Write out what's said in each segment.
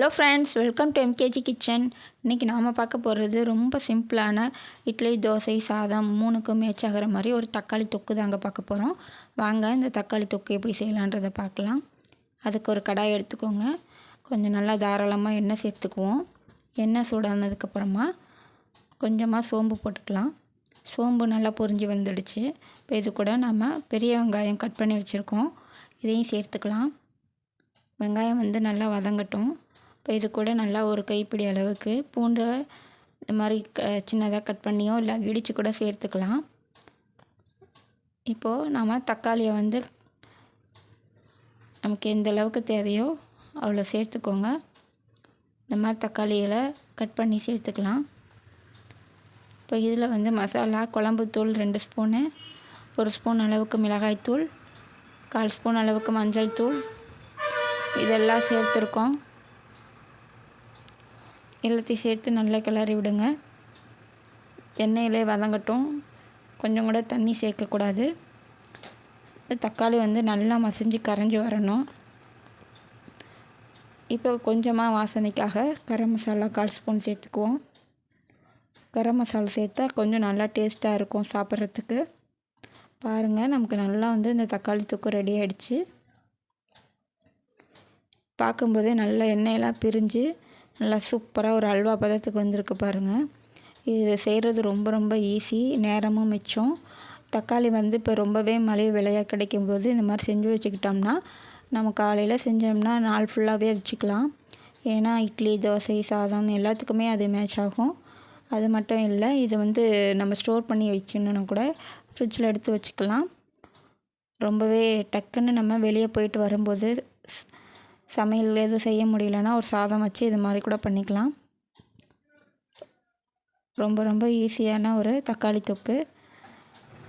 Hello friends, welcome to MKG kitchen. இன்றைக்கி நாம் பார்க்க போகிறது ரொம்ப சிம்பிளான இட்லி, தோசை, சாதம் மூணுக்கும் மேட்ச் ஆகிற மாதிரி ஒரு தக்காளி தொக்கு தாங்க பார்க்க போகிறோம். வாங்க இந்த தக்காளி தொக்கு எப்படி செய்யலான்றதை பார்க்கலாம். அதுக்கு ஒரு கடாய் எடுத்துக்கோங்க. கொஞ்சம் நல்லா தாராளமாக எண்ணெய் சேர்த்துக்குவோம். எண்ணெய் சூடானதுக்கப்புறமா கொஞ்சமாக சோம்பு போட்டுக்கலாம். சோம்பு நல்லா பொரிஞ்சு வந்துடுச்சு. இப்போ இது கூட நம்ம பெரிய வெங்காயம் கட் பண்ணி வச்சுருக்கோம், இதையும் சேர்த்துக்கலாம். வெங்காயம் நல்லா வதங்கட்டும். இப்போ இது கூட நல்லா ஒரு கைப்பிடி அளவுக்கு பூண்டை இந்த மாதிரி சின்னதாக கட் பண்ணியோ இல்லை இடித்து கூட சேர்த்துக்கலாம். இப்போது நம்ம தக்காளியை நமக்கு எந்த அளவுக்கு தேவையோ அவ்வளோ சேர்த்துக்கோங்க. இந்த மாதிரி தக்காளிகளை கட் பண்ணி சேர்த்துக்கலாம். இப்போ இதில் மசாலா குழம்புத்தூள் 2 ஸ்பூனு, 1 ஸ்பூன் அளவுக்கு மிளகாய்த்தூள், 1/4 ஸ்பூன் அளவுக்கு மஞ்சள் தூள் இதெல்லாம் சேர்த்துருக்கோம். எல்லாத்தையும் சேர்த்து நல்லா கிளறி விடுங்க. எண்ணெயிலே வதங்கட்டும். கொஞ்சம் கூட தண்ணி சேர்க்கக்கூடாது. தக்காளி நல்லா மசிஞ்சு கரைஞ்சி வரணும். இப்போ கொஞ்சமாக வாசனைக்காக கரம் மசாலா 1/4 ஸ்பூன் சேர்த்துக்குவோம். கரம் மசாலா சேர்த்தா கொஞ்சம் நல்லா டேஸ்ட்டாக இருக்கும் சாப்பிட்றதுக்கு. பாருங்கள், நமக்கு நல்லா இந்த தக்காளி தொக்கு ரெடி ஆகிடுச்சு. பார்க்கும்போதே நல்லா எண்ணெயெல்லாம் பிரிஞ்சு நல்லா சூப்பராக ஒரு அல்வா பதத்துக்கு வந்திருக்கு பாருங்கள். இது செய்கிறது ரொம்ப ரொம்ப ஈஸி, நேரமும் மிச்சம். தக்காளி இப்போ ரொம்பவே மலிவு விலையாக கிடைக்கும்போது இந்த மாதிரி செஞ்சு வச்சுக்கிட்டோம்னா நம்ம காலையில் செஞ்சோம்னா நாள் ஃபுல்லாகவே வச்சுக்கலாம். ஏன்னா இட்லி, தோசை, சாதம் எல்லாத்துக்குமே அது மேட்ச் ஆகும். அது மட்டும் இல்லை, இது நம்ம ஸ்டோர் பண்ணி வைக்கணுன்னா கூட ஃப்ரிட்ஜில் எடுத்து வச்சுக்கலாம். ரொம்பவே டக்குன்னு நம்ம வெளியே போயிட்டு வரும்போது சமையல் எதுவும் செய்ய முடியலன்னா ஒரு சாதம் வச்சு இது மாதிரி கூட பண்ணிக்கலாம். ரொம்ப ரொம்ப ஈஸியான ஒரு தக்காளி தொக்கு,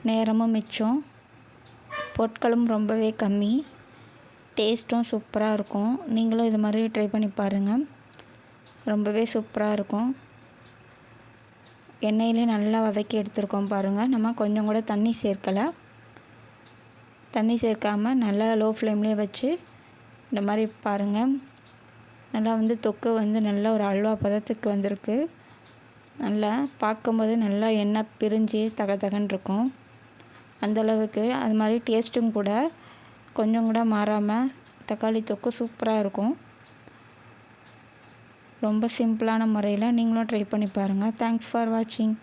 நேரமும் மிச்சம், பொருட்களும் ரொம்பவே கம்மி, டேஸ்ட்டும் சூப்பராக இருக்கும். நீங்களும் இது மாதிரி ட்ரை பண்ணி பாருங்கள், ரொம்பவே சூப்பராக இருக்கும். எண்ணெயிலே நல்லா வதக்கி எடுத்துருக்கோம் பாருங்கள். நம்ம கொஞ்சம் கூட தண்ணி சேர்க்கலை. தண்ணி சேர்க்காமல் நல்லா லோ ஃப்ளேம்லேயே வச்சு இந்த மாதிரி பாருங்கள். நல்லா தொக்கு நல்லா ஒரு அல்வா பதத்துக்கு வந்திருக்கு. நல்லா பார்க்கும்போது நல்லா எண்ணெய் பிரிஞ்சு தகன்னு இருக்கும். அந்தளவுக்கு அது மாதிரி டேஸ்ட்டும் கூட கொஞ்சம் கூட மாறாமல் தக்காளி தொக்கு சூப்பராக இருக்கும். ரொம்ப சிம்பிளான முறையில் நீங்களும் ட்ரை பண்ணி பாருங்கள். தேங்க்ஸ் ஃபார் வாட்சிங்.